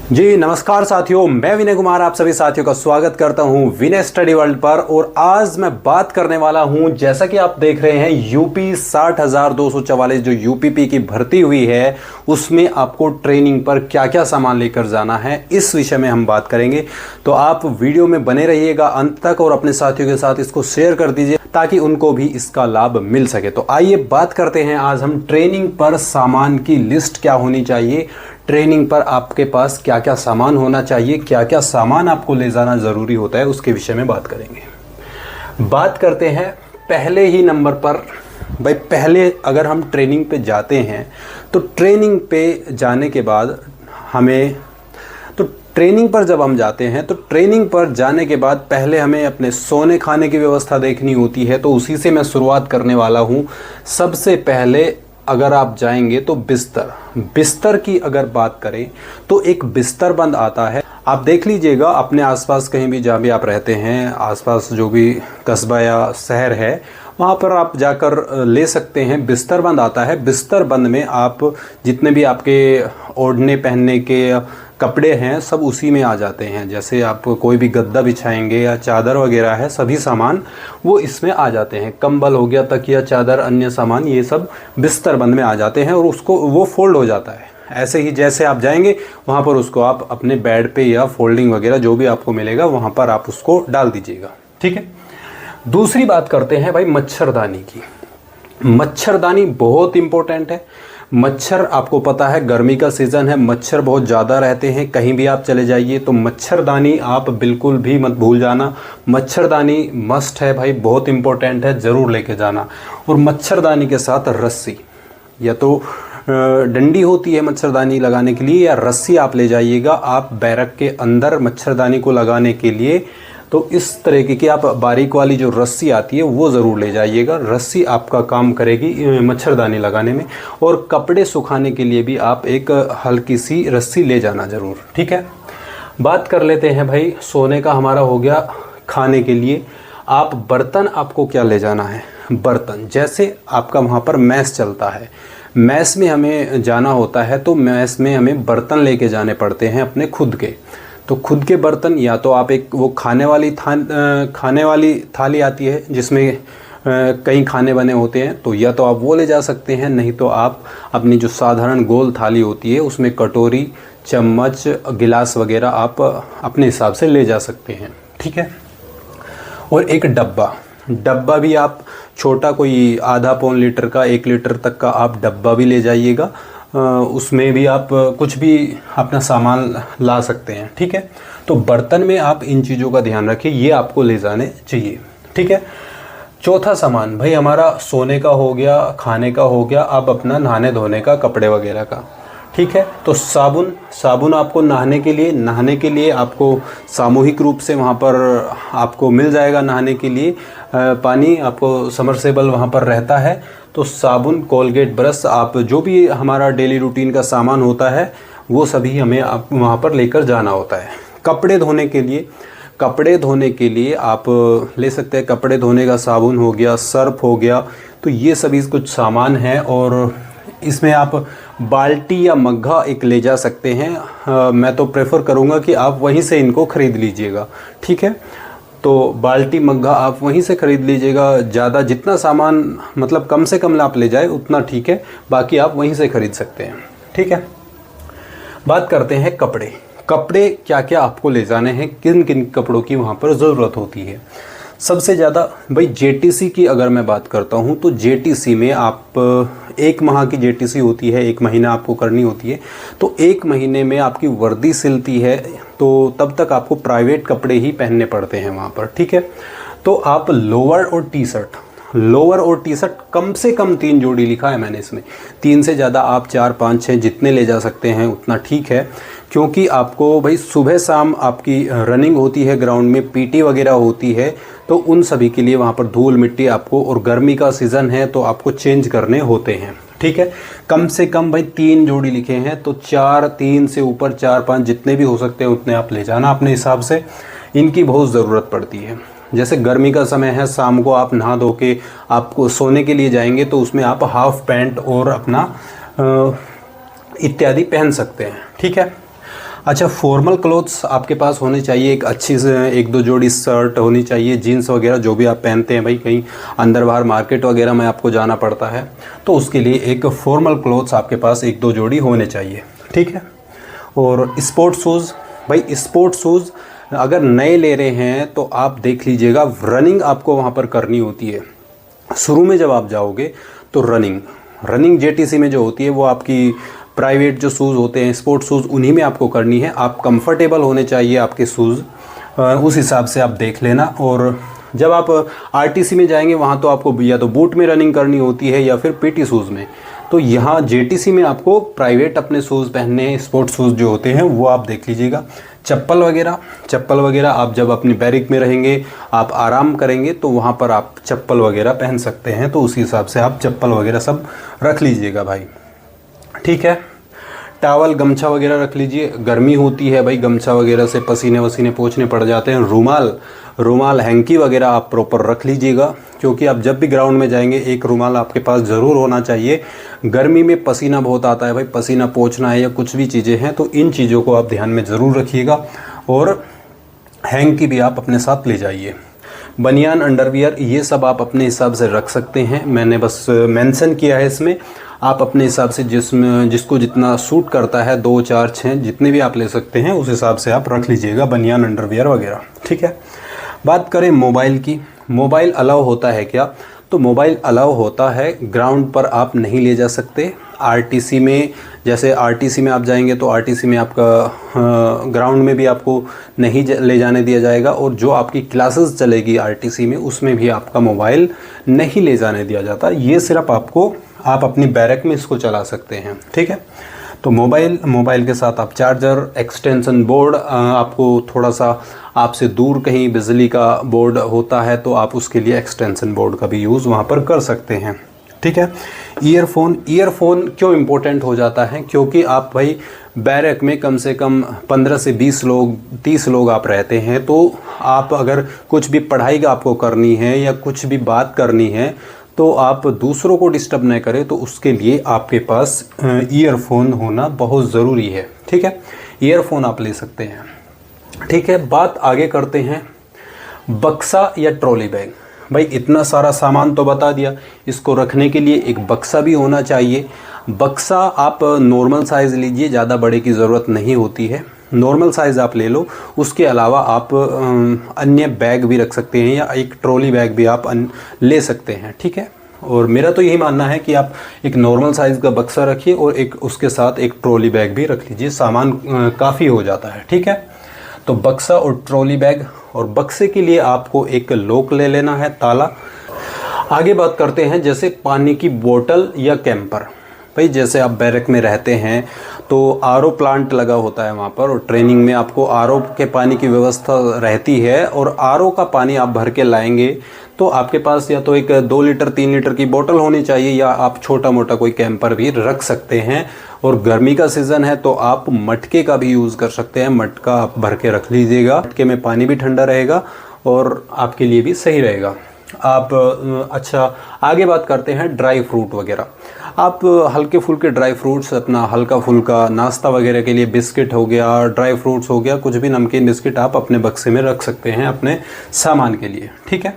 जी नमस्कार साथियों, मैं विनय कुमार आप सभी साथियों का स्वागत करता हूं विनय स्टडी वर्ल्ड पर। और आज मैं बात करने वाला हूं, जैसा कि आप देख रहे हैं, यूपी 60,244 जो यूपीपी की भर्ती हुई है उसमें आपको ट्रेनिंग पर क्या क्या सामान लेकर जाना है, इस विषय में हम बात करेंगे। तो आप वीडियो में बने रहिएगा अंत तक और अपने साथियों के साथ इसको शेयर कर दीजिए ताकि उनको भी इसका लाभ मिल सके। तो आइए बात करते हैं आज हम ट्रेनिंग पर सामान की लिस्ट क्या होनी चाहिए, ट्रेनिंग पर आपके पास क्या क्या सामान होना चाहिए, क्या क्या सामान आपको ले जाना ज़रूरी होता है, उसके विषय में बात करेंगे। बात करते हैं पहले ही नंबर पर। भाई पहले अगर हम ट्रेनिंग पे जाते हैं तो ट्रेनिंग पे जाने के बाद ट्रेनिंग पर जब हम जाते हैं तो ट्रेनिंग पर जाने के बाद पहले हमें अपने सोने खाने की व्यवस्था देखनी होती है। तो उसी से मैं शुरुआत करने वाला हूँ। सबसे पहले अगर आप जाएंगे तो बिस्तर की अगर बात करें तो एक बिस्तर बंद आता है। आप देख लीजिएगा अपने आसपास कहीं भी जहाँ भी आप रहते हैं, आसपास जो भी कस्बा या शहर है वहाँ पर आप जाकर ले सकते हैं। बिस्तर बंद आता है। बिस्तर बंद में आप जितने भी आपके ओढ़ने पहनने के कपड़े हैं सब उसी में आ जाते हैं। जैसे आप कोई भी गद्दा बिछाएंगे या चादर वगैरह है, सभी सामान वो इसमें आ जाते हैं। कंबल हो गया, तकिया, चादर, अन्य सामान, ये सब बिस्तर बंद में आ जाते हैं और उसको वो फोल्ड हो जाता है। ऐसे ही जैसे आप जाएंगे वहाँ पर उसको आप अपने बेड पे या फोल्डिंग वगैरह जो भी आपको मिलेगा वहाँ पर आप उसको डाल दीजिएगा। ठीक है। दूसरी बात करते हैं भाई मच्छरदानी की। मच्छरदानी बहुत इंपॉर्टेंट है। मच्छर, आपको पता है गर्मी का सीज़न है, मच्छर बहुत ज़्यादा रहते हैं। कहीं भी आप चले जाइए तो मच्छरदानी आप बिल्कुल भी मत भूल जाना। मच्छरदानी मस्ट है भाई, बहुत इंपॉर्टेंट है, ज़रूर लेके जाना। और मच्छरदानी के साथ रस्सी, या तो डंडी होती है मच्छरदानी लगाने के लिए, या रस्सी आप ले जाइएगा। आप बैरक के अंदर मच्छरदानी को लगाने के लिए तो इस तरीके की आप बारीक वाली जो रस्सी आती है वो ज़रूर ले जाइएगा। रस्सी आपका काम करेगी मच्छरदानी लगाने में। और कपड़े सुखाने के लिए भी आप एक हल्की सी रस्सी ले जाना ज़रूर। ठीक है। बात कर लेते हैं भाई, सोने का हमारा हो गया। खाने के लिए आप बर्तन, आपको क्या ले जाना है? बर्तन, जैसे आपका वहाँ पर मैस चलता है, मैस में हमें जाना होता है तो मैस में हमें बर्तन लेके जाने पड़ते हैं अपने खुद के। तो खुद के बर्तन, या तो आप एक वो खाने वाली थाली आती है जिसमें कई खाने बने होते हैं, तो या तो आप वो ले जा सकते हैं, नहीं तो आप अपनी जो साधारण गोल थाली होती है उसमें कटोरी, चम्मच, गिलास वगैरह आप अपने हिसाब से ले जा सकते हैं। ठीक है। और एक डब्बा भी आप छोटा, कोई आधा पौन लीटर का, 1 लीटर तक का आप डब्बा भी ले जाइएगा। उसमें भी आप कुछ भी अपना सामान ला सकते हैं। ठीक है। तो बर्तन में आप इन चीज़ों का ध्यान रखिए, ये आपको ले जाने चाहिए। ठीक है। चौथा सामान भाई हमारा सोने का हो गया, खाने का हो गया, अब अपना नहाने धोने का, कपड़े वगैरह का। ठीक है। तो साबुन आपको नहाने के लिए आपको सामूहिक रूप से वहाँ पर आपको मिल जाएगा। नहाने के लिए पानी आपको समरसेबल वहाँ पर रहता है। तो साबुन, कोलगेट, ब्रश, आप जो भी हमारा डेली रूटीन का सामान होता है वो सभी हमें आप वहाँ पर लेकर जाना होता है। कपड़े धोने के लिए आप ले सकते हैं। कपड़े धोने का साबुन हो गया, सर्फ हो गया, तो ये सभी कुछ सामान हैं। और इसमें आप बाल्टी या मग्घा एक ले जा सकते हैं। मैं तो प्रेफर करूँगा कि आप वहीं से इनको ख़रीद लीजिएगा। ठीक है। तो बाल्टी, मग्घा आप वहीं से ख़रीद लीजिएगा। ज़्यादा जितना सामान मतलब कम से कम आप ले जाए उतना ठीक है, बाकी आप वहीं से ख़रीद सकते हैं। ठीक है। बात करते हैं कपड़े क्या क्या आपको ले जाने हैं, किन किन कपड़ों की वहाँ पर ज़रूरत होती है। सबसे ज़्यादा भाई जेटीसी की अगर मैं बात करता हूँ तो जेटीसी में आप 1 माह की जेटीसी होती है, 1 महीना आपको करनी होती है। तो 1 महीने में आपकी वर्दी सिलती है, तो तब तक आपको प्राइवेट कपड़े ही पहनने पड़ते हैं वहाँ पर। ठीक है। तो आप लोअर और टी शर्ट कम से कम 3 जोड़ी लिखा है मैंने इसमें। 3 से ज़्यादा आप 4, 5, 6 जितने ले जा सकते हैं उतना ठीक है, क्योंकि आपको भाई सुबह शाम आपकी रनिंग होती है, ग्राउंड में पीटी वगैरह होती है, तो उन सभी के लिए वहाँ पर धूल मिट्टी आपको, और गर्मी का सीज़न है तो आपको चेंज करने होते हैं। ठीक है। कम से कम भाई 3 जोड़ी लिखे हैं, तो 3 से ऊपर 4, 5 जितने भी हो सकते हैं उतने आप ले जाना अपने हिसाब से। इनकी बहुत ज़रूरत पड़ती है। जैसे गर्मी का समय है, शाम को आप नहा धो के आपको सोने के लिए जाएंगे तो उसमें आप हाफ पैंट और अपना इत्यादि पहन सकते हैं। ठीक है। अच्छा, फॉर्मल क्लोथ्स आपके पास होने चाहिए, एक अच्छी से 1-2 जोड़ी शर्ट होनी चाहिए, जीन्स वगैरह जो भी आप पहनते हैं भाई, कहीं अंदर बाहर मार्केट वगैरह में आपको जाना पड़ता है तो उसके लिए एक फॉर्मल क्लोथ्स आपके पास 1-2 जोड़ी होने चाहिए, ठीक है। और स्पोर्ट्स शूज़, भाई स्पोर्ट्स शूज़ अगर नए ले रहे हैं तो आप देख लीजिएगा, रनिंग आपको वहाँ पर करनी होती है। शुरू में जब आप जाओगे तो रनिंग जेटीसी में जो होती है वो आपकी प्राइवेट जो शूज़ होते हैं, स्पोर्ट्स शूज़, उन्हीं में आपको करनी है। आप कंफर्टेबल होने चाहिए आपके शूज़, उस हिसाब से आप देख लेना। और जब आप आरटीसी में जाएंगे वहाँ तो आपको या तो बूट में रनिंग करनी होती है या फिर पीटी शूज़ में। तो यहाँ जेटीसी में आपको प्राइवेट अपने शूज़ पहनने हैं, स्पोर्ट्स शूज़ जो होते हैं वो आप देख लीजिएगा। चप्पल वगैरह आप जब अपनी बैरिक में रहेंगे, आप आराम करेंगे तो वहाँ पर आप चप्पल वगैरह पहन सकते हैं, तो उसी हिसाब से आप चप्पल वगैरह सब रख लीजिएगा भाई, ठीक है। टावल गमछा वगैरह रख लीजिए, गर्मी होती है भाई, गमछा वगैरह से पसीने वसीने पोंछने पड़ जाते हैं। रुमाल हैंकी वगैरह आप प्रॉपर रख लीजिएगा, क्योंकि आप जब भी ग्राउंड में जाएंगे एक रुमाल आपके पास ज़रूर होना चाहिए। गर्मी में पसीना बहुत आता है भाई, पसीना पोंछना है या कुछ भी चीज़ें हैं तो इन चीज़ों को आप ध्यान में ज़रूर रखिएगा। और हैंकी भी आप अपने साथ ले जाइए। बनियान, अंडरवियर, ये सब आप अपने हिसाब से रख सकते हैं, मैंने बस मेंशन किया है इसमें। आप अपने हिसाब से जिसको जितना सूट करता है, 2, 4, 6 जितने भी आप ले सकते हैं उस हिसाब से आप रख लीजिएगा बनियान, अंडरवियर वगैरह, ठीक है। बात करें मोबाइल की, मोबाइल अलाउ होता है क्या? तो मोबाइल अलाउ होता है, ग्राउंड पर आप नहीं ले जा सकते। आरटीसी में, जैसे आरटीसी में आप जाएंगे तो आरटीसी में आपका ग्राउंड में भी आपको नहीं ले जाने दिया जाएगा, और जो आपकी क्लासेस चलेगी आरटीसी में उसमें भी आपका मोबाइल नहीं ले जाने दिया जाता। ये सिर्फ आप अपनी बैरक में इसको चला सकते हैं, ठीक है। तो मोबाइल के साथ आप चार्जर, एक्सटेंशन बोर्ड, आपको थोड़ा सा आपसे दूर कहीं बिजली का बोर्ड होता है तो आप उसके लिए एक्सटेंशन बोर्ड का भी यूज़ वहाँ पर कर सकते हैं, ठीक है। ईयरफोन क्यों इम्पोर्टेंट हो जाता है? क्योंकि आप भाई बैरक में कम से कम 15 से 20 लोग, 30 लोग आप रहते हैं, तो आप अगर कुछ भी पढ़ाई का आपको करनी है या कुछ भी बात करनी है तो आप दूसरों को डिस्टर्ब न करें, तो उसके लिए आपके पास ईयरफोन होना बहुत ज़रूरी है, ठीक है। ईयरफोन आप ले सकते हैं, ठीक है। बात आगे करते हैं, बक्सा या ट्रॉली बैग। भाई इतना सारा सामान तो बता दिया, इसको रखने के लिए एक बक्सा भी होना चाहिए। बक्सा आप नॉर्मल साइज़ लीजिए, ज़्यादा बड़े की ज़रूरत नहीं होती है, नॉर्मल साइज़ आप ले लो। उसके अलावा आप अन्य बैग भी रख सकते हैं या एक ट्रॉली बैग भी आप ले सकते हैं, ठीक है। और मेरा तो यही मानना है कि आप एक नॉर्मल साइज़ का बक्सा रखिए और एक उसके साथ एक ट्रॉली बैग भी रख लीजिए, सामान काफ़ी हो जाता है, ठीक है। तो बक्सा और ट्रॉली बैग, और बक्से के लिए आपको एक लॉक ले लेना है, ताला। आगे बात करते हैं जैसे पानी की बोतल या कैंपर। भाई जैसे आप बैरक में रहते हैं तो आरओ प्लांट लगा होता है वहाँ पर, और ट्रेनिंग में आपको आरओ के पानी की व्यवस्था रहती है, और आरओ का पानी आप भर के लाएंगे तो आपके पास या तो एक 2 लीटर 3 लीटर की बोतल होनी चाहिए, या आप छोटा मोटा कोई कैंपर भी रख सकते हैं। और गर्मी का सीज़न है तो आप मटके का भी यूज़ कर सकते हैं, मटका आप भर के रख लीजिएगा, मटके में पानी भी ठंडा रहेगा और आपके लिए भी सही रहेगा। आप अच्छा, आगे बात करते हैं ड्राई फ्रूट वगैरह। आप हल्के फुल्के ड्राई फ्रूट्स, अपना हल्का फुल्का नाश्ता वगैरह के लिए बिस्किट हो गया, ड्राई फ्रूट्स हो गया, कुछ भी नमकीन बिस्किट आप अपने बक्से में रख सकते हैं अपने सामान के लिए, ठीक है।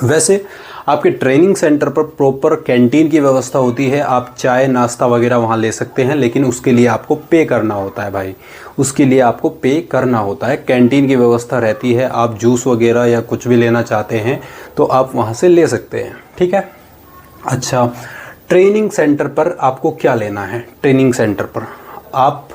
वैसे आपके ट्रेनिंग सेंटर पर प्रॉपर कैंटीन की व्यवस्था होती है, आप चाय नाश्ता वगैरह वहाँ ले सकते हैं, लेकिन उसके लिए आपको पे करना होता है भाई, उसके लिए आपको पे करना होता है। कैंटीन की व्यवस्था रहती है, आप जूस वगैरह या कुछ भी लेना चाहते हैं तो आप वहाँ से ले सकते हैं, ठीक है। अच्छा, ट्रेनिंग सेंटर पर आपको क्या लेना है? ट्रेनिंग सेंटर पर आप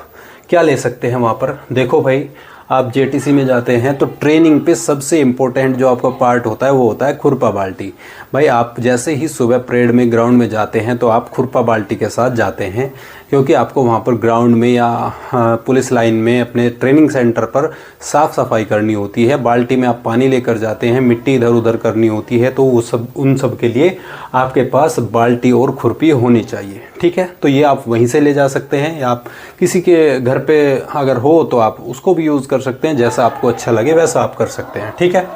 क्या ले सकते हैं? वहाँ पर देखो भाई, आप जेटीसी में जाते हैं तो ट्रेनिंग पे सबसे इम्पोर्टेंट जो आपका पार्ट होता है वो होता है खुरपा बाल्टी। भाई आप जैसे ही सुबह परेड में ग्राउंड में जाते हैं तो आप खुरपा बाल्टी के साथ जाते हैं, क्योंकि आपको वहाँ पर ग्राउंड में या पुलिस लाइन में अपने ट्रेनिंग सेंटर पर साफ़ सफाई करनी होती है। बाल्टी में आप पानी लेकर जाते हैं, मिट्टी इधर उधर करनी होती है, तो वो सब उन सब के लिए आपके पास बाल्टी और खुरपी होनी चाहिए, ठीक है। तो ये आप वहीं से ले जा सकते हैं, या आप किसी के घर पे अगर हो तो आप उसको भी यूज़ कर सकते हैं, जैसा आपको अच्छा लगे वैसा आप कर सकते हैं, ठीक है।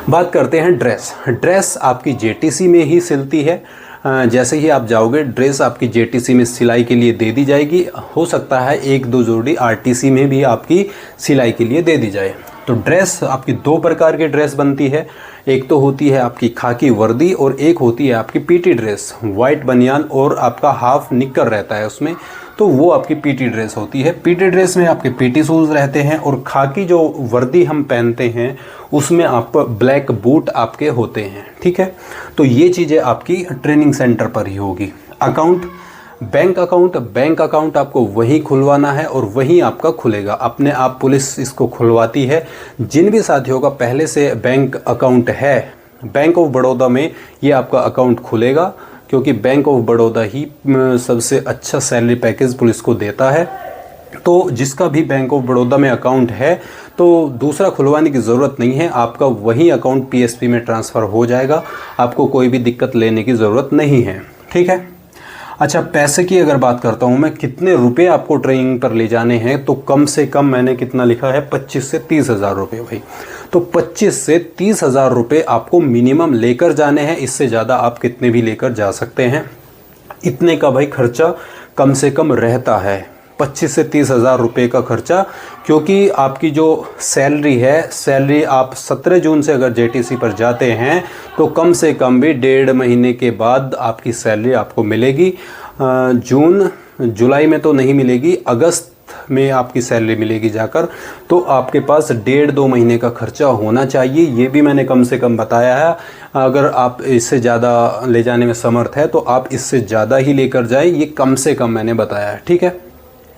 बात करते हैं ड्रेस। ड्रेस आपकी जेटीसी में ही सिलती है। जैसे ही आप जाओगे ड्रेस आपकी जेटीसी में सिलाई के लिए दे दी जाएगी। हो सकता है 1-2 जोड़ी आरटीसी में भी आपकी सिलाई के लिए दे दी जाए। तो ड्रेस आपकी 2 प्रकार की ड्रेस बनती है, एक तो होती है आपकी खाकी वर्दी और एक होती है आपकी पीटी ड्रेस, वाइट बनियान और आपका हाफ निक्कर रहता है उसमें, तो वो आपकी पीटी ड्रेस होती है। पीटी ड्रेस में आपके पीटी शूज़ रहते हैं और खाकी जो वर्दी हम पहनते हैं उसमें आप ब्लैक बूट आपके होते हैं, ठीक है। तो ये चीज़ें आपकी ट्रेनिंग सेंटर पर ही होगी। अकाउंट, बैंक अकाउंट आपको वहीं खुलवाना है और वहीं आपका खुलेगा, अपने आप पुलिस इसको खुलवाती है। जिन भी साथियों का पहले से बैंक अकाउंट है बैंक ऑफ बड़ौदा में, ये आपका अकाउंट खुलेगा, क्योंकि बैंक ऑफ बड़ौदा ही सबसे अच्छा सैलरी पैकेज पुलिस को देता है। तो जिसका भी बैंक ऑफ बड़ौदा में अकाउंट है तो दूसरा खुलवाने की ज़रूरत नहीं है, आपका वही अकाउंट पीएसपी में ट्रांसफ़र हो जाएगा, आपको कोई भी दिक्कत लेने की ज़रूरत नहीं है, ठीक है। अच्छा, पैसे की अगर बात करता हूँ मैं, कितने रुपए आपको ट्रेनिंग पर ले जाने हैं, तो कम से कम मैंने कितना लिखा है 25 से 30 हज़ार रुपये भाई। तो 25 से 30 हज़ार रुपये आपको मिनिमम लेकर जाने हैं, इससे ज़्यादा आप कितने भी लेकर जा सकते हैं। इतने का भाई खर्चा कम से कम रहता है, 25 से 30 हज़ार रुपये का खर्चा, क्योंकि आपकी जो सैलरी आप 17 जून से अगर जेटीसी पर जाते हैं तो कम से कम भी 1.5 महीने के बाद आपकी सैलरी आपको मिलेगी। जुलाई में तो नहीं मिलेगी, अगस्त में आपकी सैलरी मिलेगी जाकर। तो आपके पास 1.5-2 महीने का खर्चा होना चाहिए, ये भी मैंने कम से कम बताया है। अगर आप इससे ज़्यादा ले जाने में समर्थ है तो आप इससे ज़्यादा ही लेकर जाएं, ये कम से कम मैंने बताया है, ठीक है।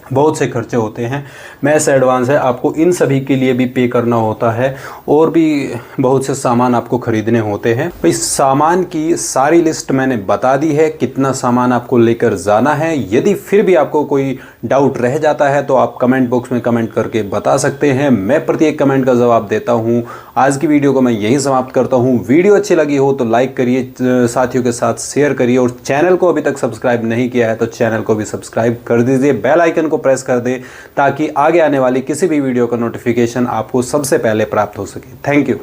बहुत से खर्चे होते हैं, मैस एडवांस है, आपको इन सभी के लिए भी पे करना होता है और भी बहुत से सामान आपको ख़रीदने होते हैं। तो इस सामान की सारी लिस्ट मैंने बता दी है, कितना सामान आपको लेकर जाना है। यदि फिर भी आपको कोई डाउट रह जाता है तो आप कमेंट बॉक्स में कमेंट करके बता सकते हैं, मैं प्रत्येक कमेंट का जवाब देता हूँ। आज की वीडियो को मैं यहीं समाप्त करता हूँ। वीडियो अच्छी लगी हो तो लाइक करिए, साथियों के साथ शेयर करिए और चैनल को अभी तक सब्सक्राइब नहीं किया है तो चैनल को भी सब्सक्राइब कर दीजिए, बेल आइकन को प्रेस कर दे ताकि आगे आने वाली किसी भी वीडियो का नोटिफिकेशन आपको सबसे पहले प्राप्त हो सके। Thank you.